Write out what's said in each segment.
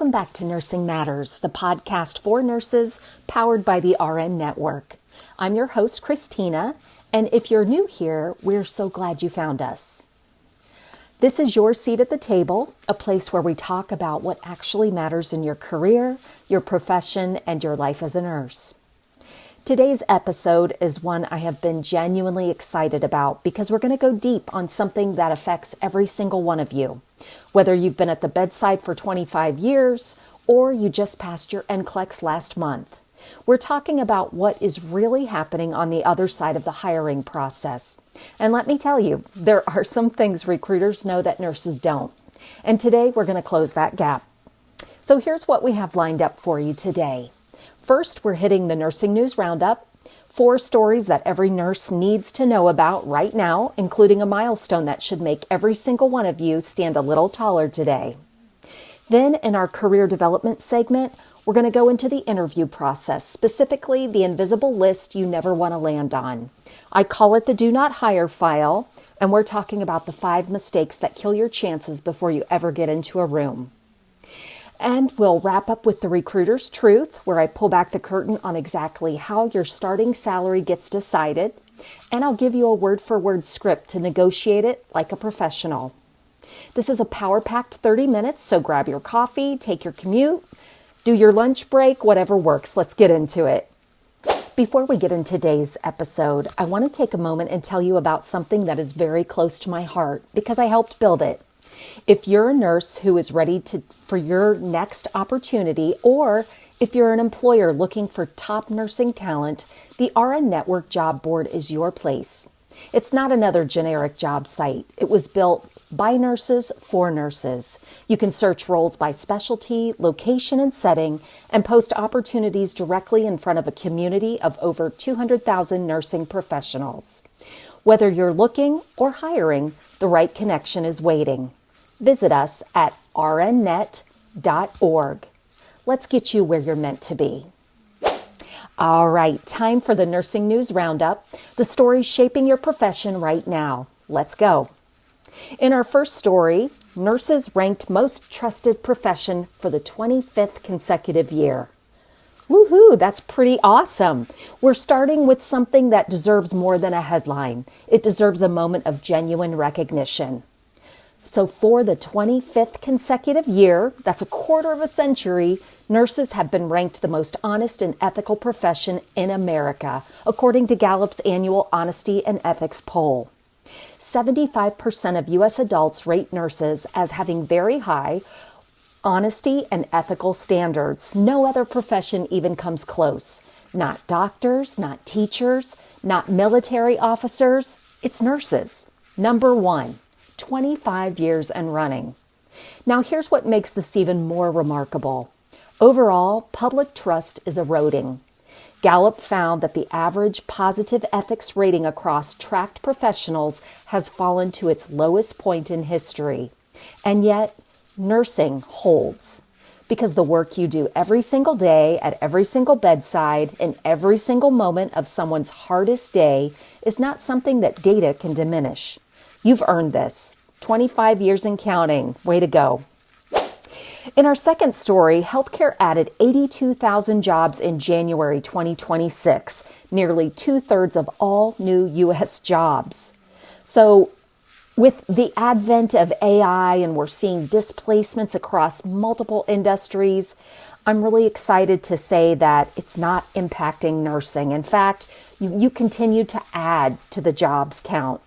Welcome back to Nursing Matters, the podcast for nurses powered by the RN Network. I'm your host, Christina, and if you're new here, we're so glad you found us. This is your seat at the table, a place where we talk about what actually matters in your career, your profession, and your life as a nurse. Today's episode is one I have been genuinely excited about because we're going to go deep on something that affects every single one of you. Whether you've been at the bedside for 25 years or you just passed your NCLEX last month, we're talking about what is really happening on the other side of the hiring process. And let me tell you, there are some things recruiters know that nurses don't. And today we're going to close that gap. So here's what we have lined up for you today. First, we're hitting the Nursing News Roundup, 4 stories that every nurse needs to know about right now, including a milestone that should make every single one of you stand a little taller today. Then, in our career development segment, we're going to go into the interview process, specifically the invisible list you never want to land on. I call it the Do Not Hire file, and we're talking about the 5 mistakes that kill your chances before you ever get into a room. And we'll wrap up with the recruiter's truth, where I pull back the curtain on exactly how your starting salary gets decided, and I'll give you a word-for-word script to negotiate it like a professional. This is a power-packed 30 minutes, so grab your coffee, take your commute, do your lunch break, whatever works. Let's get into it. Before we get into today's episode, I want to take a moment and tell you about something that is very close to my heart because I helped build it. If you're a nurse who is ready for your next opportunity, or if you're an employer looking for top nursing talent, the RN Network Job Board is your place. It's not another generic job site. It was built by nurses for nurses. You can search roles by specialty, location, and setting, and post opportunities directly in front of a community of over 200,000 nursing professionals. Whether you're looking or hiring, the right connection is waiting. Visit us at rnnet.org. Let's get you where you're meant to be. All right, time for the Nursing News Roundup, the stories shaping your profession right now. Let's go. In our first story, nurses ranked most trusted profession for the 25th consecutive year. Woohoo, that's pretty awesome. We're starting with something that deserves more than a headline. It deserves a moment of genuine recognition. So for the 25th consecutive year, that's a quarter of a century, nurses have been ranked the most honest and ethical profession in America, according to Gallup's annual Honesty and Ethics poll. 75% of U.S. adults rate nurses as having very high honesty and ethical standards. No other profession even comes close. Not doctors, not teachers, not military officers. It's nurses. Number 1. 25 years and running. Now here's what makes this even more remarkable. Overall, public trust is eroding. Gallup found that the average positive ethics rating across tracked professionals has fallen to its lowest point in history. And yet, nursing holds. Because the work you do every single day, at every single bedside, in every single moment of someone's hardest day is not something that data can diminish. You've earned this. 25 years and counting. Way to go. In our second story, healthcare added 82,000 jobs in January 2026, nearly 2/3 of all new U.S. jobs. So with the advent of AI and we're seeing displacements across multiple industries, I'm really excited to say that it's not impacting nursing. In fact, you continue to add to the jobs count.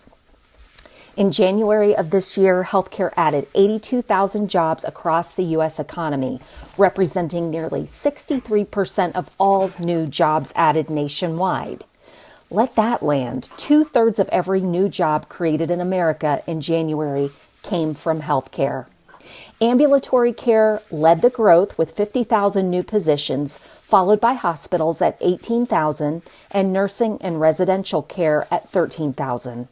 In January of this year, healthcare added 82,000 jobs across the U.S. economy, representing nearly 63% of all new jobs added nationwide. Let that land. 2/3 of every new job created in America in January came from healthcare. Ambulatory care led the growth with 50,000 new positions, followed by hospitals at 18,000 and nursing and residential care at 13,000.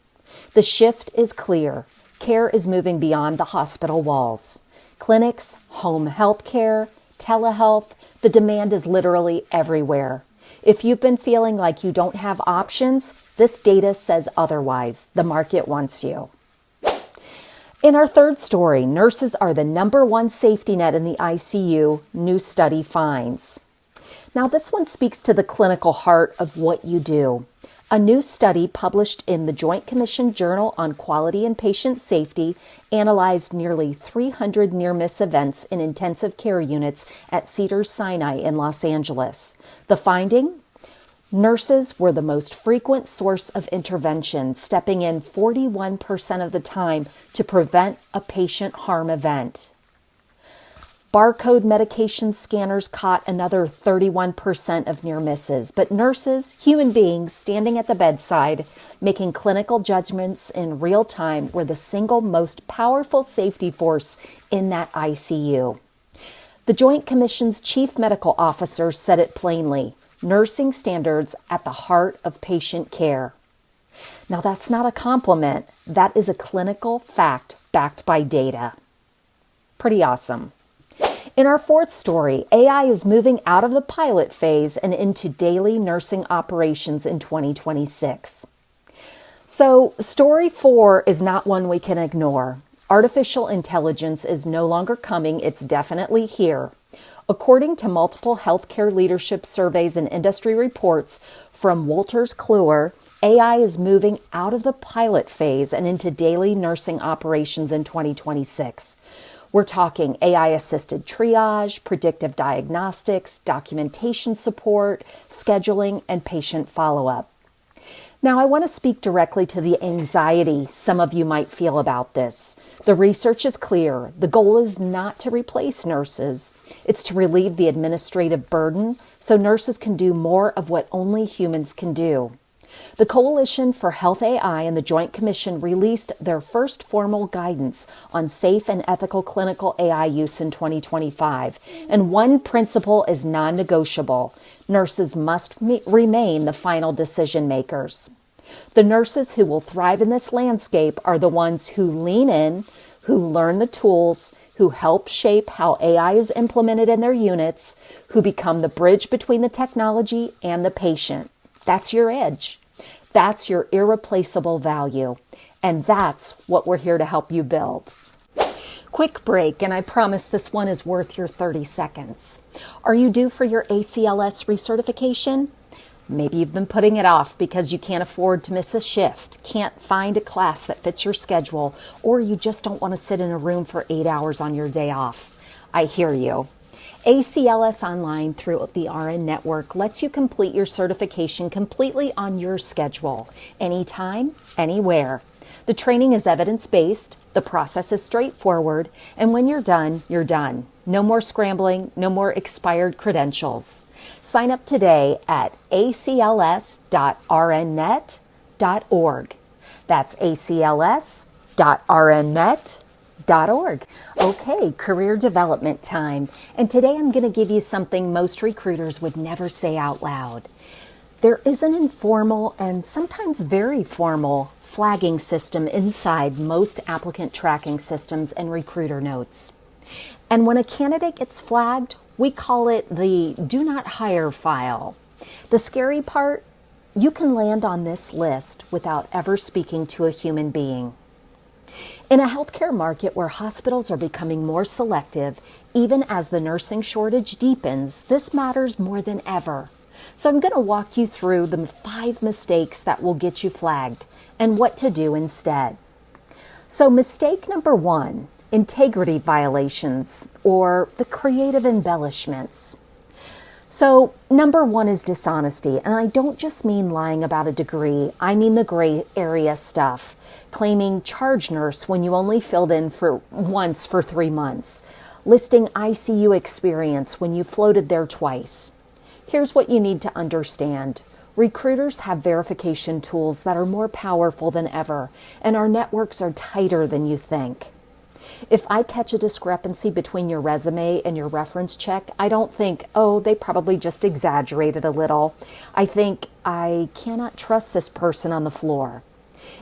The shift is clear. Care is moving beyond the hospital walls. Clinics, home health care, telehealth, the demand is literally everywhere. If you've been feeling like you don't have options, this data says otherwise. The market wants you. In our third story, nurses are the number one safety net in the ICU, new study finds. Now, this one speaks to the clinical heart of what you do. A new study published in the Joint Commission Journal on Quality and Patient Safety analyzed nearly 300 near-miss events in intensive care units at Cedars-Sinai in Los Angeles. The finding? Nurses were the most frequent source of intervention, stepping in 41% of the time to prevent a patient harm event. Barcode medication scanners caught another 31% of near misses, but nurses, human beings standing at the bedside, making clinical judgments in real time, were the single most powerful safety force in that ICU. The Joint Commission's chief medical officer said it plainly: nursing standards at the heart of patient care. Now, that's not a compliment. That is a clinical fact backed by data. Pretty awesome. In our fourth story, AI is moving out of the pilot phase and into daily nursing operations in 2026. So, story 4 is not one we can ignore. Artificial intelligence is no longer coming, it's definitely here. According to multiple healthcare leadership surveys and industry reports from Wolters Kluwer, AI is moving out of the pilot phase and into daily nursing operations in 2026. We're talking AI-assisted triage, predictive diagnostics, documentation support, scheduling, and patient follow-up. Now, I want to speak directly to the anxiety some of you might feel about this. The research is clear. The goal is not to replace nurses. It's to relieve the administrative burden so nurses can do more of what only humans can do. The Coalition for Health AI and the Joint Commission released their first formal guidance on safe and ethical clinical AI use in 2025. And one principle is non-negotiable. Nurses must remain the final decision makers. The nurses who will thrive in this landscape are the ones who lean in, who learn the tools, who help shape how AI is implemented in their units, who become the bridge between the technology and the patient. That's your edge. That's your irreplaceable value. And that's what we're here to help you build. Quick break, and I promise this one is worth your 30 seconds. Are you due for your ACLS recertification? Maybe you've been putting it off because you can't afford to miss a shift, can't find a class that fits your schedule, or you just don't want to sit in a room for 8 hours on your day off. I hear you. ACLS Online through the RN Network lets you complete your certification completely on your schedule, anytime, anywhere. The training is evidence-based, the process is straightforward, and when you're done, you're done. No more scrambling, no more expired credentials. Sign up today at acls.rnnet.org. That's acls.rnnet.org. Okay, career development time. And today I'm going to give you something most recruiters would never say out loud. There is an informal and sometimes very formal flagging system inside most applicant tracking systems and recruiter notes. And when a candidate gets flagged, we call it the do not hire file. The scary part, you can land on this list without ever speaking to a human being. In a healthcare market where hospitals are becoming more selective, even as the nursing shortage deepens, this matters more than ever. So I'm going to walk you through the 5 mistakes that will get you flagged and what to do instead. So mistake number 1, integrity violations or the creative embellishments. So number 1 is dishonesty, and I don't just mean lying about a degree, I mean the gray area stuff. Claiming charge nurse when you only filled in for once for 3 months. Listing ICU experience when you floated there twice. Here's what you need to understand. Recruiters have verification tools that are more powerful than ever, and our networks are tighter than you think. If I catch a discrepancy between your resume and your reference check, I don't think, oh, they probably just exaggerated a little. I think, I cannot trust this person on the floor.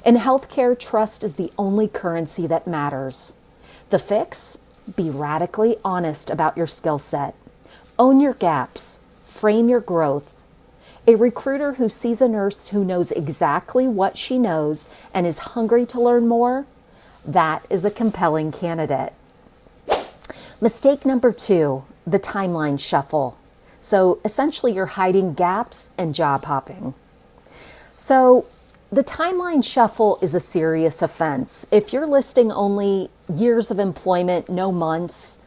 In healthcare, trust is the only currency that matters. The fix? Be radically honest about your skill set. Own your gaps. Frame your growth. A recruiter who sees a nurse who knows exactly what she knows and is hungry to learn more, That is a compelling candidate. Mistake number 2, the timeline shuffle. So essentially you're hiding gaps and job hopping. So the timeline shuffle is a serious offense. If you're listing only years of employment, no months,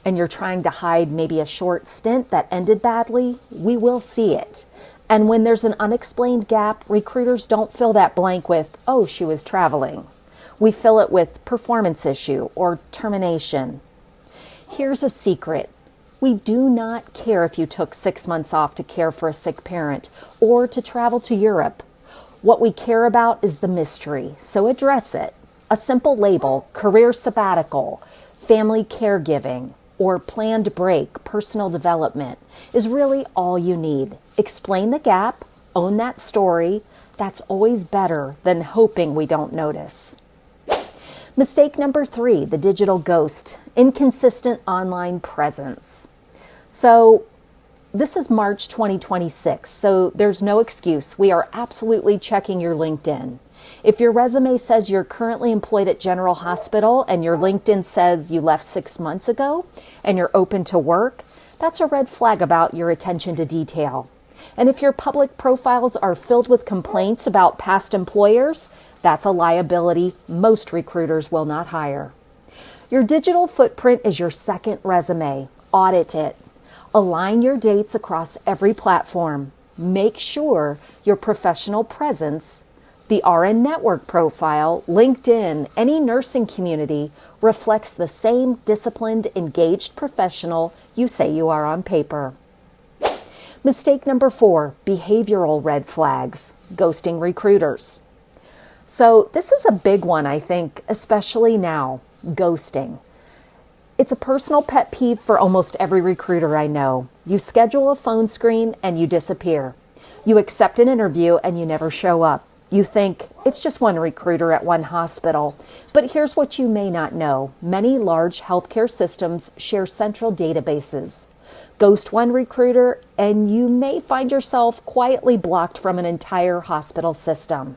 and you're trying to hide maybe a short stint that ended badly, we will see it. And when there's an unexplained gap, recruiters don't fill that blank with, oh, she was traveling. We fill it with performance issue or termination. Here's a secret. We do not care if you took 6 months off to care for a sick parent or to travel to Europe. What we care about is the mystery, so address it. A simple label, career sabbatical, family caregiving, or planned break, personal development, is really all you need. Explain the gap, own that story. That's always better than hoping we don't notice. Mistake number 3, the digital ghost, inconsistent online presence. So this is March 2026, so there's no excuse. We are absolutely checking your LinkedIn. If your resume says you're currently employed at General Hospital and your LinkedIn says you left 6 months ago and you're open to work, that's a red flag about your attention to detail. And if your public profiles are filled with complaints about past employers, that's a liability most recruiters will not hire. Your digital footprint is your second resume. Audit it. Align your dates across every platform. Make sure your professional presence, the RN Network profile, LinkedIn, any nursing community reflects the same disciplined, engaged professional you say you are on paper. Mistake number 4, behavioral red flags, ghosting recruiters. So this is a big one, I think, especially now, ghosting. It's a personal pet peeve for almost every recruiter I know. You schedule a phone screen and you disappear. You accept an interview and you never show up. You think it's just one recruiter at one hospital. But here's what you may not know. Many large healthcare systems share central databases. Ghost one recruiter and you may find yourself quietly blocked from an entire hospital system.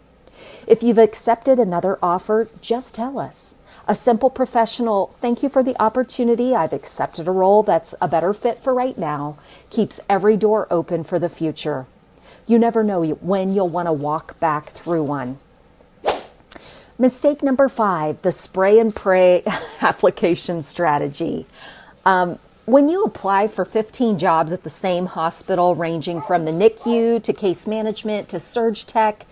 If you've accepted another offer, just tell us. A simple professional, thank you for the opportunity. I've accepted a role that's a better fit for right now, keeps every door open for the future. You never know when you'll want to walk back through one. Mistake number 5, the spray and pray application strategy. When you apply for 15 jobs at the same hospital, ranging from the NICU to case management to surge tech,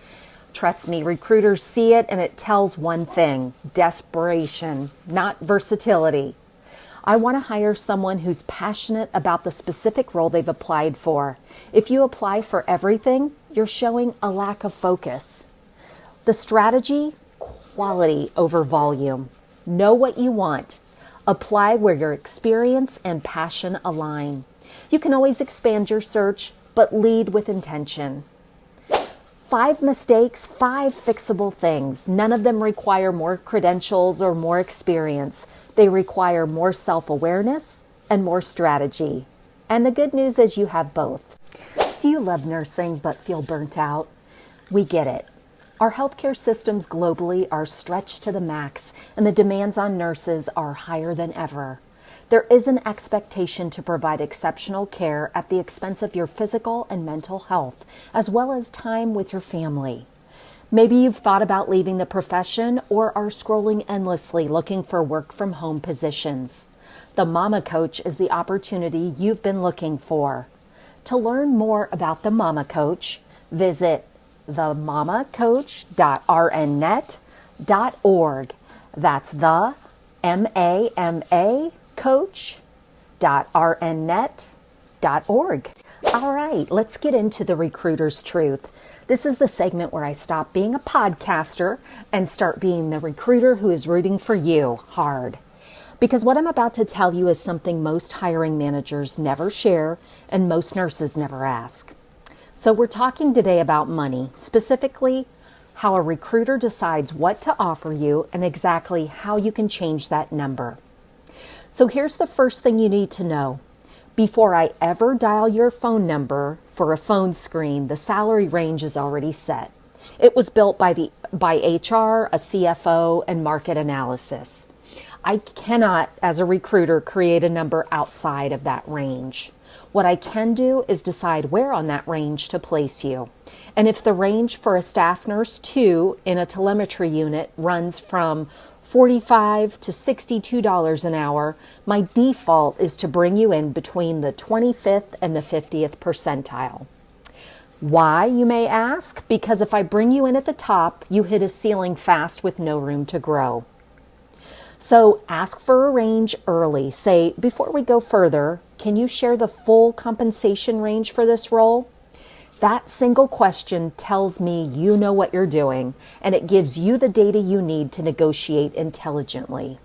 trust me, recruiters see it and it tells one thing: desperation, not versatility. I want to hire someone who's passionate about the specific role they've applied for. If you apply for everything, you're showing a lack of focus. The strategy: quality over volume. Know what you want. Apply where your experience and passion align. You can always expand your search, but lead with intention. 5 mistakes, 5 fixable things. None of them require more credentials or more experience. They require more self-awareness and more strategy. And the good news is you have both. Do you love nursing but feel burnt out? We get it. Our healthcare systems globally are stretched to the max, and the demands on nurses are higher than ever. There is an expectation to provide exceptional care at the expense of your physical and mental health, as well as time with your family. Maybe you've thought about leaving the profession or are scrolling endlessly looking for work-from-home positions. The Mama Coach is the opportunity you've been looking for. To learn more about the Mama Coach, visit themamacoach.rnnet.org. That's the MAMA coach.rnnet.org. All right, let's get into the recruiter's truth. This is the segment where I stop being a podcaster and start being the recruiter who is rooting for you hard. Because what I'm about to tell you is something most hiring managers never share and most nurses never ask. So we're talking today about money, specifically how a recruiter decides what to offer you and exactly how you can change that number. So here's the first thing you need to know. Before I ever dial your phone number for a phone screen, the salary range is already set. It was built by HR, a CFO, and market analysis. I cannot, as a recruiter, create a number outside of that range. What I can do is decide where on that range to place you. And if the range for a staff nurse 2 in a telemetry unit runs from $45 to $62 an hour, my default is to bring you in between the 25th and the 50th percentile. Why, you may ask? Because if I bring you in at the top, you hit a ceiling fast with no room to grow. So ask for a range early. Say, before we go further, can you share the full compensation range for this role? That single question tells me you know what you're doing, and it gives you the data you need to negotiate intelligently.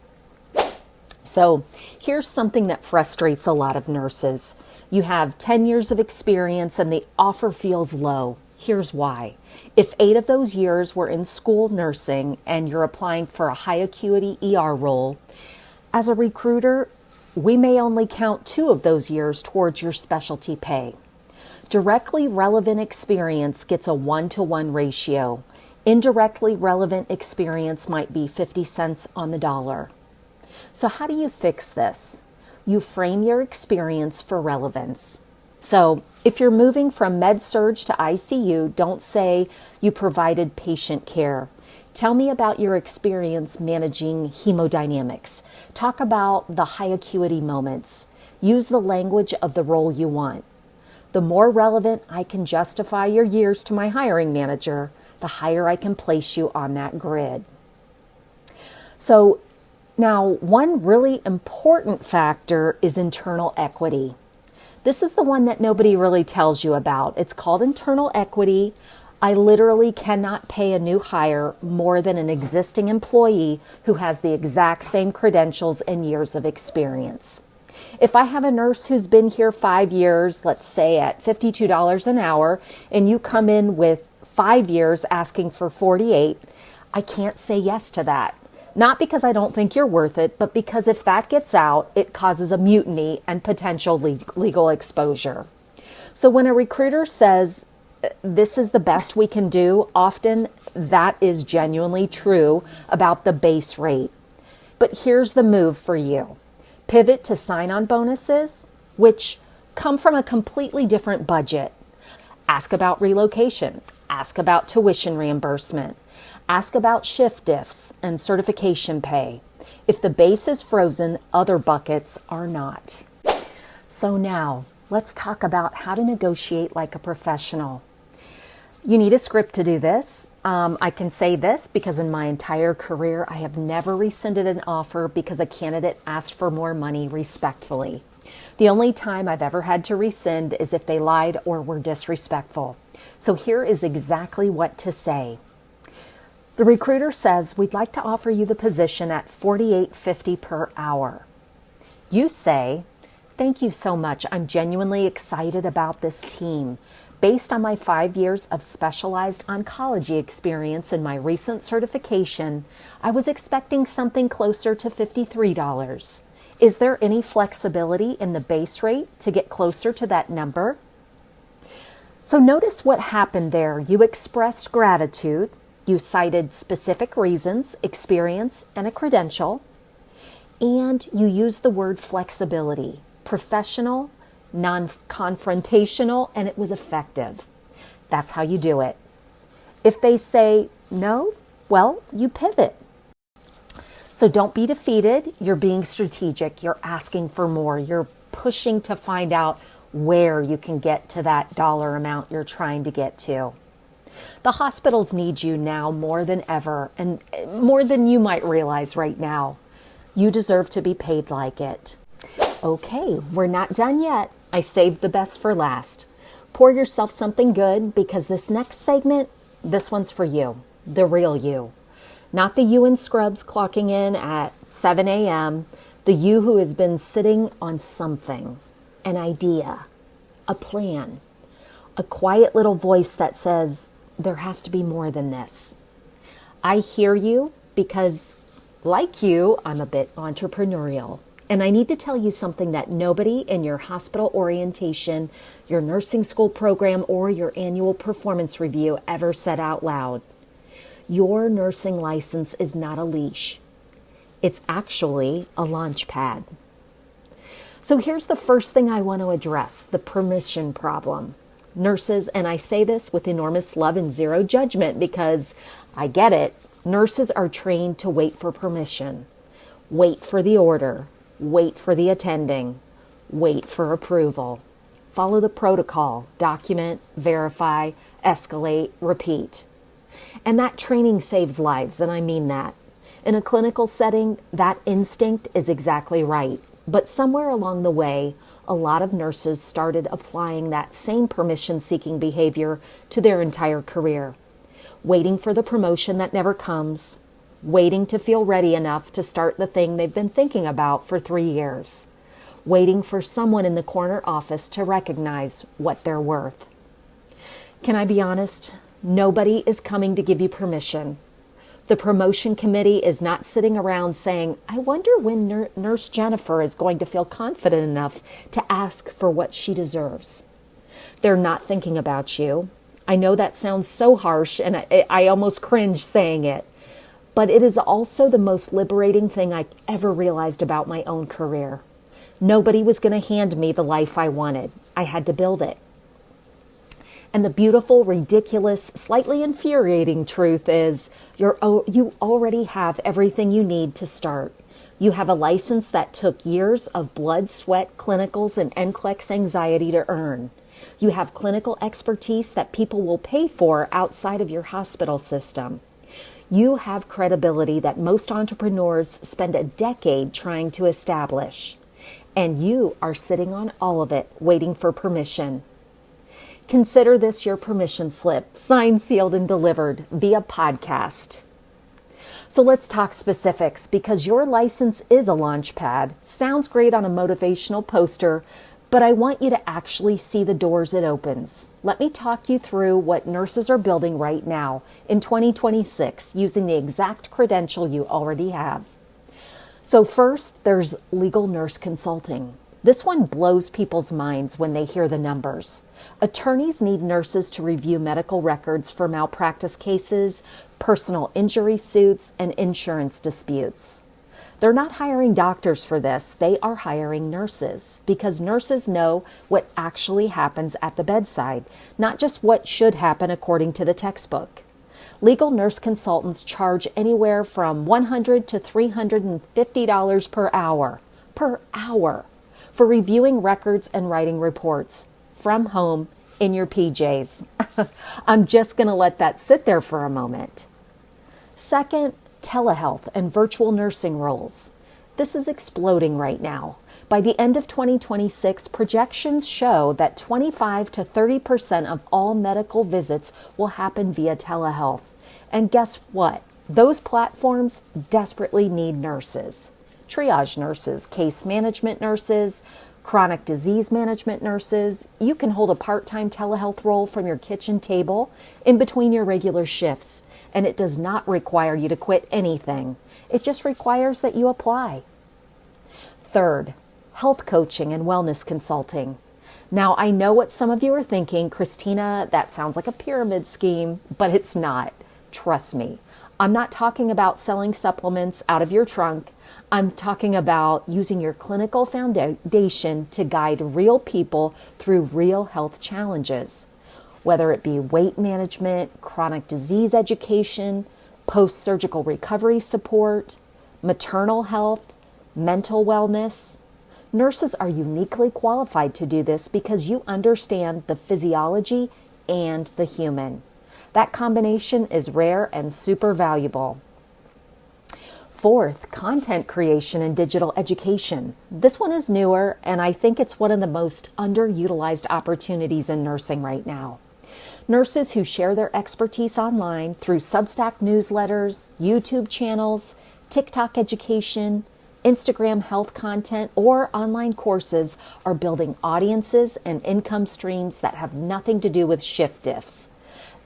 So here's something that frustrates a lot of nurses. You have 10 years of experience and the offer feels low. Here's why. If 8 of those years were in school nursing and you're applying for a high acuity ER role, as a recruiter, we may only count 2 of those years towards your specialty pay. Directly relevant experience gets a 1-to-1 ratio. Indirectly relevant experience might be 50 cents on the dollar. So how do you fix this? You frame your experience for relevance. So if you're moving from med-surg to ICU, don't say you provided patient care. Tell me about your experience managing hemodynamics. Talk about the high acuity moments. Use the language of the role you want. The more relevant I can justify your years to my hiring manager, the higher I can place you on that grid. So now, one really important factor is internal equity. This is the one that nobody really tells you about. It's called internal equity. I literally cannot pay a new hire more than an existing employee who has the exact same credentials and years of experience. If I have a nurse who's been here 5 years, let's say at $52 an hour, and you come in with 5 years asking for 48, I can't say yes to that. Not because I don't think you're worth it, but because if that gets out, it causes a mutiny and potential legal exposure. So when a recruiter says, this is the best we can do, often that is genuinely true about the base rate. But here's the move for you. Pivot to sign-on bonuses, which come from a completely different budget. Ask about relocation. Ask about tuition reimbursement. Ask about shift diffs and certification pay. If the base is frozen, other buckets are not. So now, let's talk about how to negotiate like a professional. You need a script to do this. I can say this because in my entire career, I have never rescinded an offer because a candidate asked for more money respectfully. The only time I've ever had to rescind is if they lied or were disrespectful. So here is exactly what to say. The recruiter says, we'd like to offer you the position at $48.50 per hour. You say, thank you so much. I'm genuinely excited about this team. Based on my 5 years of specialized oncology experience and my recent certification, I was expecting something closer to $53. Is there any flexibility in the base rate to get closer to that number? So notice what happened there. You expressed gratitude. You cited specific reasons, experience, and a credential. And you used the word flexibility, professional, non-confrontational, and it was effective. That's how you do it. If they say no, well, you pivot. So don't be defeated. You're being strategic. You're asking for more. You're pushing to find out where you can get to that dollar amount you're trying to get to. The hospitals need you now more than ever, and more than you might realize right now. You deserve to be paid like it. Okay, we're not done yet. I saved the best for last. Pour yourself something good because this next segment, this one's for you, the real you. Not the you in scrubs clocking in at 7 a.m., the you who has been sitting on something, an idea, a plan, a quiet little voice that says, there has to be more than this. I hear you because, like you, I'm a bit entrepreneurial. And I need to tell you something that nobody in your hospital orientation, your nursing school program, or your annual performance review ever said out loud. Your nursing license is not a leash. It's actually a launch pad. So here's the first thing I want to address, the permission problem. Nurses, and I say this with enormous love and zero judgment because I get it, nurses are trained to wait for permission, wait for the order, wait for the attending, wait for approval. Follow the protocol, document, verify, escalate, repeat. And that training saves lives, and I mean that. In a clinical setting, that instinct is exactly right. But somewhere along the way, a lot of nurses started applying that same permission-seeking behavior to their entire career. Waiting for the promotion that never comes, waiting to feel ready enough to start the thing they've been thinking about for 3 years, waiting for someone in the corner office to recognize what they're worth. Can I be honest? Nobody is coming to give you permission. The promotion committee is not sitting around saying, I wonder when Nurse Jennifer is going to feel confident enough to ask for what she deserves. They're not thinking about you. I know that sounds so harsh, and I almost cringe saying it, but it is also the most liberating thing I ever realized about my own career. Nobody was going to hand me the life I wanted. I had to build it. And the beautiful, ridiculous, slightly infuriating truth is you already have everything you need to start. You have a license that took years of blood, sweat, clinicals, and NCLEX anxiety to earn. You have clinical expertise that people will pay for outside of your hospital system. You have credibility that most entrepreneurs spend a decade trying to establish. And you are sitting on all of it, waiting for permission. Consider this your permission slip, signed, sealed, and delivered via podcast. So let's talk specifics because your license is a launch pad. Sounds great on a motivational poster, but I want you to actually see the doors it opens. Let me talk you through what nurses are building right now in 2026 using the exact credential you already have. So first, there's legal nurse consulting. This one blows people's minds when they hear the numbers. Attorneys need nurses to review medical records for malpractice cases, personal injury suits, and insurance disputes. They're not hiring doctors for this. They are hiring nurses because nurses know what actually happens at the bedside, not just what should happen according to the textbook. Legal nurse consultants charge anywhere from $100 to $350 per hour for reviewing records and writing reports from home in your PJs. I'm just going to let that sit there for a moment. Second, telehealth and virtual nursing roles. This is exploding right now. By the end of 2026, projections show that 25 to 30% of all medical visits will happen via telehealth. And guess what? Those platforms desperately need nurses. Triage nurses, case management nurses, chronic disease management nurses. You can hold a part-time telehealth role from your kitchen table in between your regular shifts, and it does not require you to quit anything. It just requires that you apply. Third, health coaching and wellness consulting. Now, I know what some of you are thinking, Christina, that sounds like a pyramid scheme, but it's not. Trust me. I'm not talking about selling supplements out of your trunk. I'm talking about using your clinical foundation to guide real people through real health challenges, whether it be weight management, chronic disease education, post-surgical recovery support, maternal health, mental wellness. Nurses are uniquely qualified to do this because you understand the physiology and the human. That combination is rare and super valuable. Fourth, content creation and digital education. This one is newer, and I think it's one of the most underutilized opportunities in nursing right now. Nurses who share their expertise online through Substack newsletters, YouTube channels, TikTok education, Instagram health content, or online courses are building audiences and income streams that have nothing to do with shift diffs.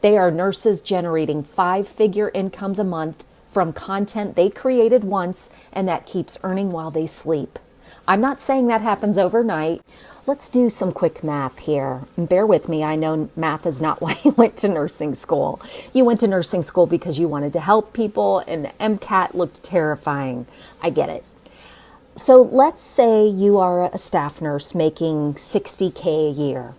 They are nurses generating 5-figure incomes a month from content they created once and that keeps earning while they sleep. I'm not saying that happens overnight. Let's do some quick math here. And bear with me, I know math is not why you went to nursing school. You went to nursing school because you wanted to help people and the MCAT looked terrifying. I get it. So let's say you are a staff nurse making $60K a year.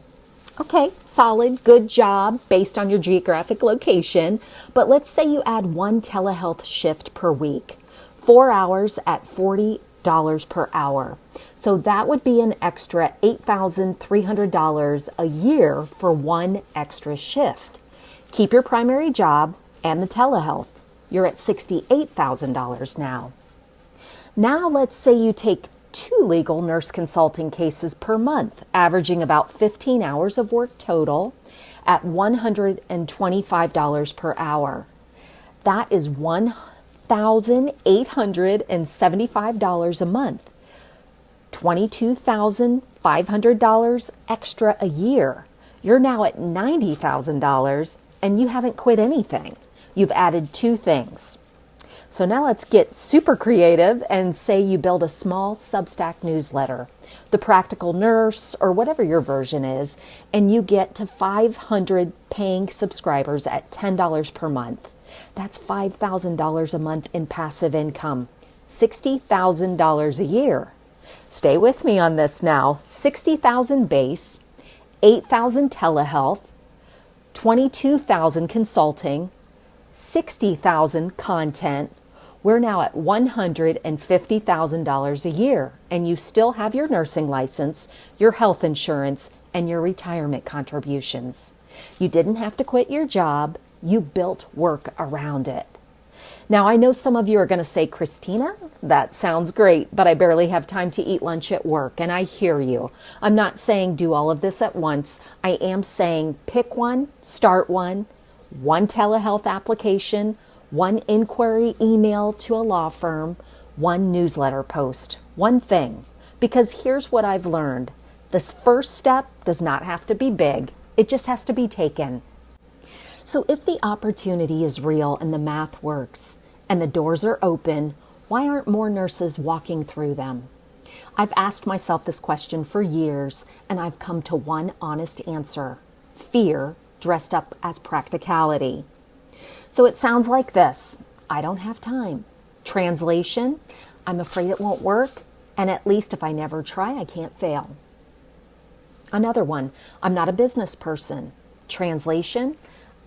Okay, solid, good job based on your geographic location. But let's say you add one telehealth shift per week, 4 hours at $40 per hour. So that would be an extra $8,300 a year for one extra shift. Keep your primary job and the telehealth. You're at $68,000 now. Now let's say you take 2 legal nurse consulting cases per month, averaging about 15 hours of work total at $125 per hour. That is $1,875 a month. $22,500 extra a year. You're now at $90,000 and you haven't quit anything. You've added 2 things. So now let's get super creative and say you build a small Substack newsletter, The Practical Nurse, or whatever your version is, and you get to 500 paying subscribers at $10 per month. That's $5,000 a month in passive income, $60,000 a year. Stay with me on this now. $60,000 base, $8,000 telehealth, $22,000 consulting, $60,000 content. We're now at $150,000 a year, and you still have your nursing license, your health insurance, and your retirement contributions. You didn't have to quit your job. You built work around it. Now, I know some of you are going to say, Christina, that sounds great, but I barely have time to eat lunch at work, and I hear you. I'm not saying do all of this at once. I am saying pick one, start one telehealth application, one inquiry email to a law firm, one newsletter post, one thing. Because here's what I've learned. This first step does not have to be big. It just has to be taken. So if the opportunity is real and the math works and the doors are open, why aren't more nurses walking through them? I've asked myself this question for years, and I've come to one honest answer: fear dressed up as practicality. So it sounds like this: I don't have time. Translation: I'm afraid it won't work, and at least if I never try, I can't fail. Another one: I'm not a business person. Translation: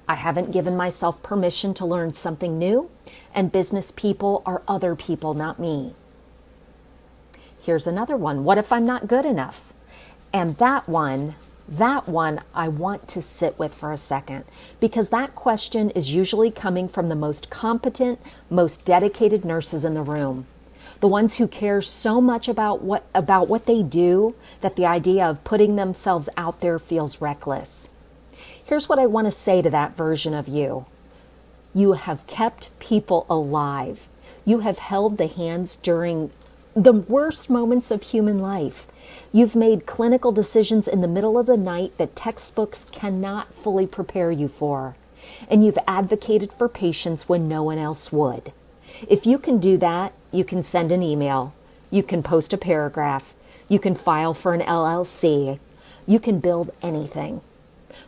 I haven't given myself permission to learn something new, and business people are other people, not me. Here's another one: what if I'm not good enough? And that one I want to sit with for a second, because that question is usually coming from the most competent, most dedicated nurses in the room. The ones who care so much about what they do that the idea of putting themselves out there feels reckless. Here's what I want to say to that version of you. You have kept people alive. You have held the hands during the worst moments of human life. You've made clinical decisions in the middle of the night that textbooks cannot fully prepare you for. And you've advocated for patients when no one else would. If you can do that, you can send an email. You can post a paragraph. You can file for an LLC. You can build anything.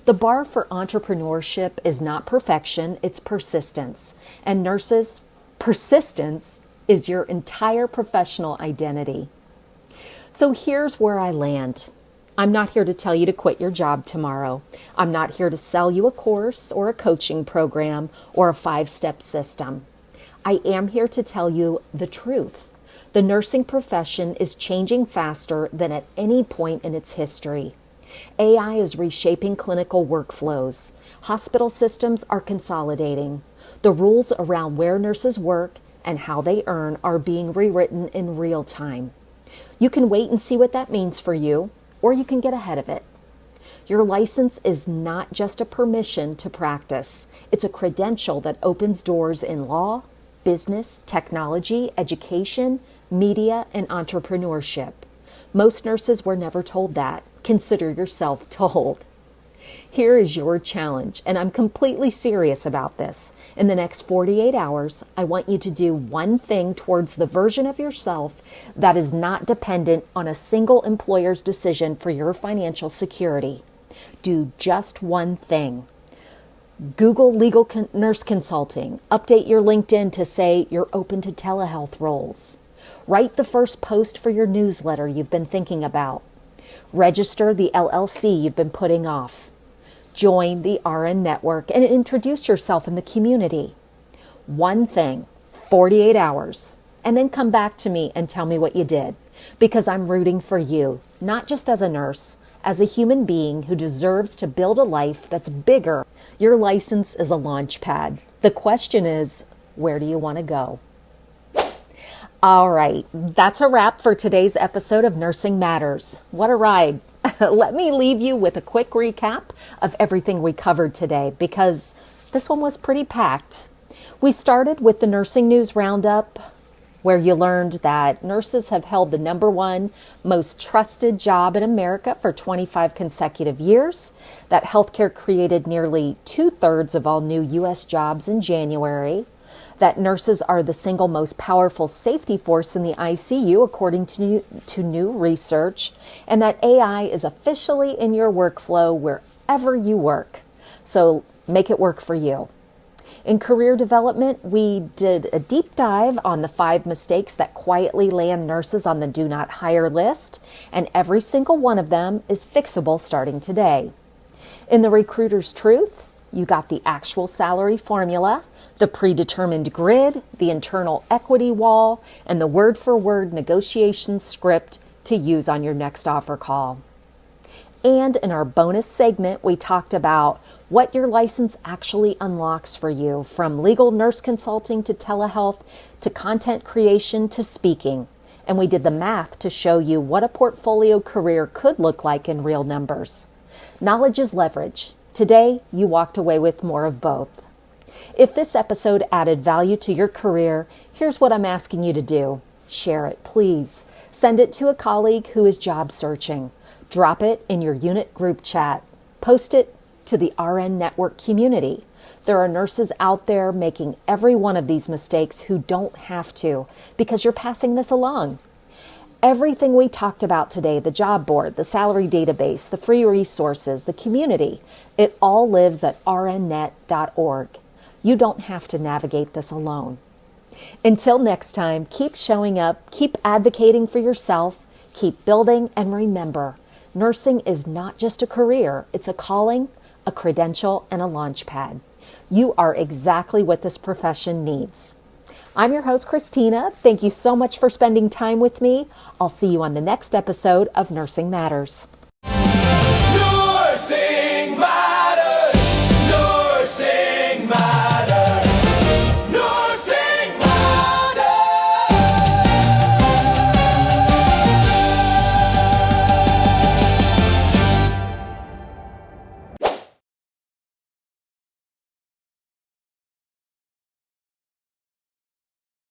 The bar for entrepreneurship is not perfection, it's persistence. And nurses, persistence is your entire professional identity. So here's where I land. I'm not here to tell you to quit your job tomorrow. I'm not here to sell you a course or a coaching program or a 5-step system. I am here to tell you the truth. The nursing profession is changing faster than at any point in its history. AI is reshaping clinical workflows. Hospital systems are consolidating. The rules around where nurses work and how they earn are being rewritten in real time. You can wait and see what that means for you, or you can get ahead of it. Your license is not just a permission to practice. It's a credential that opens doors in law, business, technology, education, media, and entrepreneurship. Most nurses were never told that. Consider yourself told. Here is your challenge, and I'm completely serious about this. In the next 48 hours, I want you to do one thing towards the version of yourself that is not dependent on a single employer's decision for your financial security. Do just one thing. Google legal nurse consulting. Update your LinkedIn to say you're open to telehealth roles. Write the first post for your newsletter you've been thinking about. Register the LLC you've been putting off. Join the RN network and introduce yourself in the community. One thing, 48 hours, and then come back to me and tell me what you did, because I'm rooting for you, not just as a nurse, as a human being who deserves to build a life that's bigger. Your license is a launch pad. The question is, where do you want to go? All right, that's a wrap for today's episode of Nursing Matters. What a ride. Let me leave you with a quick recap of everything we covered today, because this one was pretty packed. We started with the Nursing News Roundup, where you learned that nurses have held the #1 most trusted job in America for 25 consecutive years, that healthcare created nearly 2/3 of all new U.S. jobs in January, that nurses are the single most powerful safety force in the ICU according to new research, and that AI is officially in your workflow wherever you work. So make it work for you. In career development, we did a deep dive on the 5 mistakes that quietly land nurses on the do not hire list, and every single one of them is fixable starting today. In the recruiter's truth, you got the actual salary formula, the predetermined grid, the internal equity wall, and the word-for-word negotiation script to use on your next offer call. And in our bonus segment, we talked about what your license actually unlocks for you, from legal nurse consulting to telehealth to content creation to speaking. And we did the math to show you what a portfolio career could look like in real numbers. Knowledge is leverage. Today, you walked away with more of both. If this episode added value to your career, here's what I'm asking you to do. Share it, please. Send it to a colleague who is job searching. Drop it in your unit group chat. Post it to the RN network community. There are nurses out there making every one of these mistakes who don't have to, because you're passing this along. Everything we talked about today, the job board, the salary database, the free resources, the community, it all lives at rnnet.org. You don't have to navigate this alone. Until next time, keep showing up, keep advocating for yourself, keep building, and remember, nursing is not just a career, it's a calling, a credential, and a launch pad. You are exactly what this profession needs. I'm your host, Christina. Thank you so much for spending time with me. I'll see you on the next episode of Nursing Matters.